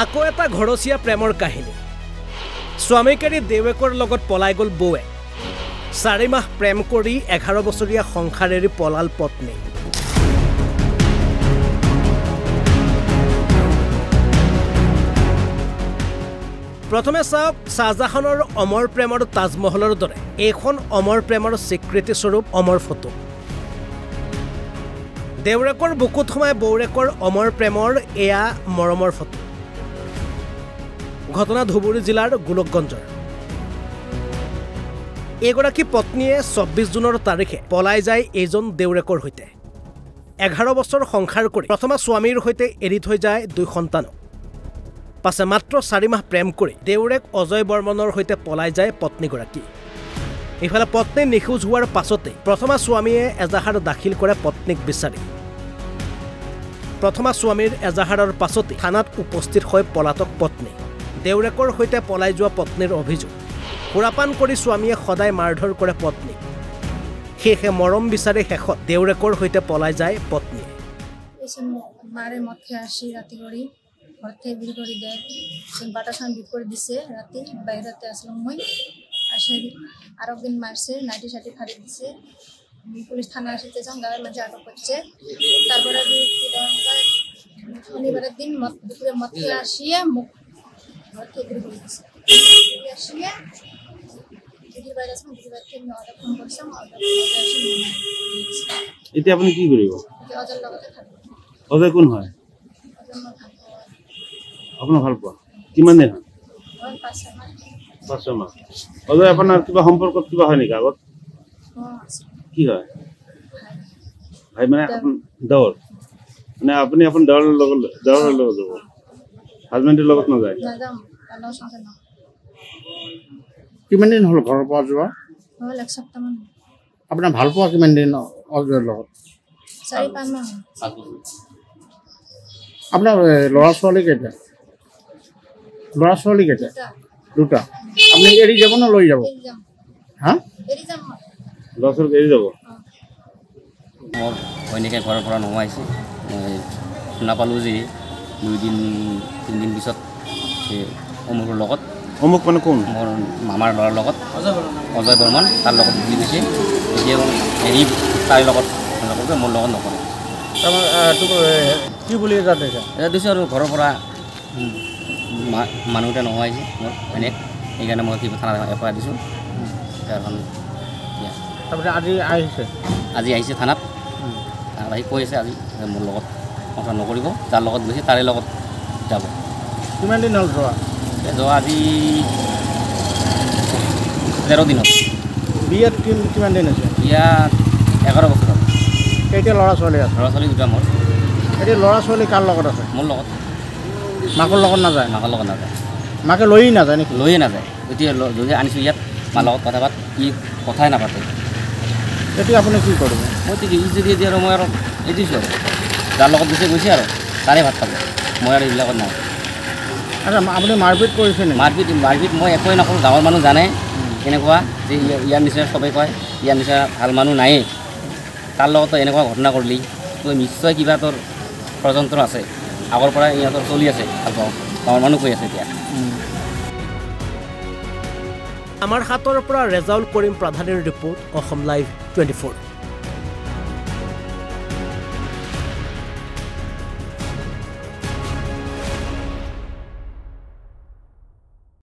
আকৌ এটা ঘৰচীয়া প্ৰেমৰ কাহিনী স্বামীক এৰি দেৱেকৰ লগত পলাই গ'ল বৌৱে 4 মাহ প্ৰেম কৰি 11 বছৰীয়া সংসাৰ এৰি পলাল পত্নী প্ৰথমে চাওক শাহজাহানৰ অমৰ প্ৰেমৰ তাজমহলৰ দৰে এখন অমৰ প্ৰেমৰ স্বীকৃতি স্বৰূপ অমৰ ফটো দেউৰেকৰ বুকুত সোমাই বৌৰেকৰ অমৰ প্ৰেমৰ এয়া মৰমৰ ফটো ঘটনা ধুবুৰী জিলাৰ গোলকগঞ্জৰ এগৰাকী পত্নীয়ে 24 জুনৰ তাৰিখে পলাই যায় এজন দেউৰেকৰ হৈতে 11 বছৰ সংসাৰ কৰি প্ৰথমা স্বামীৰ হৈতে এৰি থৈ যায় 2 সন্তান পাছে মাত্ৰ 4 মাহ প্ৰেম কৰি দেউৰেক অজয় বৰ্মনৰ হৈতে পলাই যায় পত্নীগৰাকী ইফালে পত্নী নিখোজ হোৱাৰ পাছতে প্ৰথমা স্বামীয়ে এজাহাৰ দাখিল কৰে পত্নীক বিচাৰি প্ৰথমা স্বামীৰ এজাহাৰৰ পাছতে থানাত উপস্থিত হৈ পলাতক পত্নী দেউৰেকৰ হৈতে পলাই যোৱা পত্নীৰ অভিযোগ সুৰাপান কৰি স্বামীয়ে সদায় মাৰধৰ কৰে পত্নীক সেয়ে মৰম বিচাৰি শেষত দেউৰেকৰ হৈতে পলাই যায় পত্নীয়ে মাৰে মদ খাই আসি ৰাতি কৰি ঘৰতে বিক্ৰী কৰি দিয়ে বাটাখন বিক্ৰী কৰি দিছে ৰাতি বাহিৰতে আছিলোঁ মই আসি আৰু একদিন মাৰছে নাইটি চাইটি ফাৰি দিছে পুলিচ থানা আসিতে যাওঁ গাঁৱৰ মাঝে আটক করছে তারপরে শনিবারের দিন দুপুরে মদ খেয়ে আসিয়ে মুখ ঘরতে বিক্রি করে দিছে আসিয়ে দিদির বাইরে আসলাম দিদির বাইরে থেকে অর্ডার ফোন করছিলাম এতিয়া আপুনি কি কৰিব অজয় লগতে থাকবো অজয় কোন হয় আপোনাৰ ভাল পোৱা কিমান দিন হয় 5 মাহ অজয় আপোনাৰ কিবা সম্পৰ্কত কিবা হয় নেকি আগত কি হয় ভাই মানে দৌৰ মানে আপুনি আপোন দৌৰৰ লগত যাব হাজবেণ্ডৰ লগত নাযায় কিমান দিন হ'ল ঘৰৰ পৰা যোৱা হ'ল 1 সপ্তাহমান আপোনাৰ ভাল পোৱা কিমান দিন অজয়ৰ লগত 4-5 মাহ আপোনাৰ ল'ৰা ছোৱালী কেইটা দুটা আপুনি এৰি যাব না লৈ যাব হা ল'ৰা ছোৱালীক এৰি যাব মোৰ ঘৈণীয়েকে ঘৰৰ পৰা নোহোৱাইছে মই শুনা পালোঁ যে 2-3 দিন পিছত অমুকৰ লগত অমুক মানে কোন মোৰ মামাৰ ল'ৰাৰ লগত অজয় বৰ্মন তাৰ লগত গুচি গৈছে এতিয়া হেৰি তাৰ লগত মোৰ লগত নকৰে কি বুলি এটা দিছোঁ আৰু ঘৰৰ পৰা মানুহ এটা নোহোৱাইছে মোৰ ঘৈণীয়েক সেইকাৰণে মই কিবা থানাত এফআইআৰ দিছোঁ এখন তাৰপিছত আজি আহিছে থানাত আহি কৈ আছে আজি মোৰ লগত কথা নকৰিব যাৰ লগত গৈছে তাৰে লগত যাব কিমান দিন হ'ল যোৱা আজি 13 দিন হ'ল বিয়াত কিমান দিন আছে বিয়া 11 বছৰ হ'ল এতিয়া ল'ৰা ছোৱালী আছে দুটা মোৰ এতিয়া ল'ৰা ছোৱালী কাৰ লগত আছে মোৰ লগত মাকৰ লগত নাযায় মাকে লৈয়ে নাযায় নেকি লৈয়ে নাযায় এতিয়া যদি আনিছোঁ ইয়াত মাৰ লগত কথা পাত ই কথাই নাপাতে এতিয়া আপুনি কি কৰিব মই ই যদি এতিয়া আৰু মই আৰু এই দিছোঁ আৰু যাৰ লগত গৈছে আৰু তাৰে ভাত খাব মই আৰু এইবিলাকত নাই আচ্ছা আপুনি মাৰপিট কৰিছে নেকি মাৰপিট মই একোৱেই নকৰোঁ গাঁৱৰ মানুহ জানে কেনেকুৱা যে ইয়াৰ নিচিনা চবেই কয় ইয়াৰ নিচিনা ভাল মানুহ নায়েই তাৰ লগতো এনেকুৱা ঘটনা কৰিলি তই নিশ্চয় কিবা তোৰ ষড়যন্ত্ৰ আছে আগৰ পৰা ইহঁতৰ চলি আছে ভাল পাওঁ গাঁৱৰ মানুহ কৈ আছে এতিয়া আমাৰ হাতৰ পৰা ৰেজাউল কৰিম প্ৰধানৰ ৰিপৰ্ট অসম লাইভ 24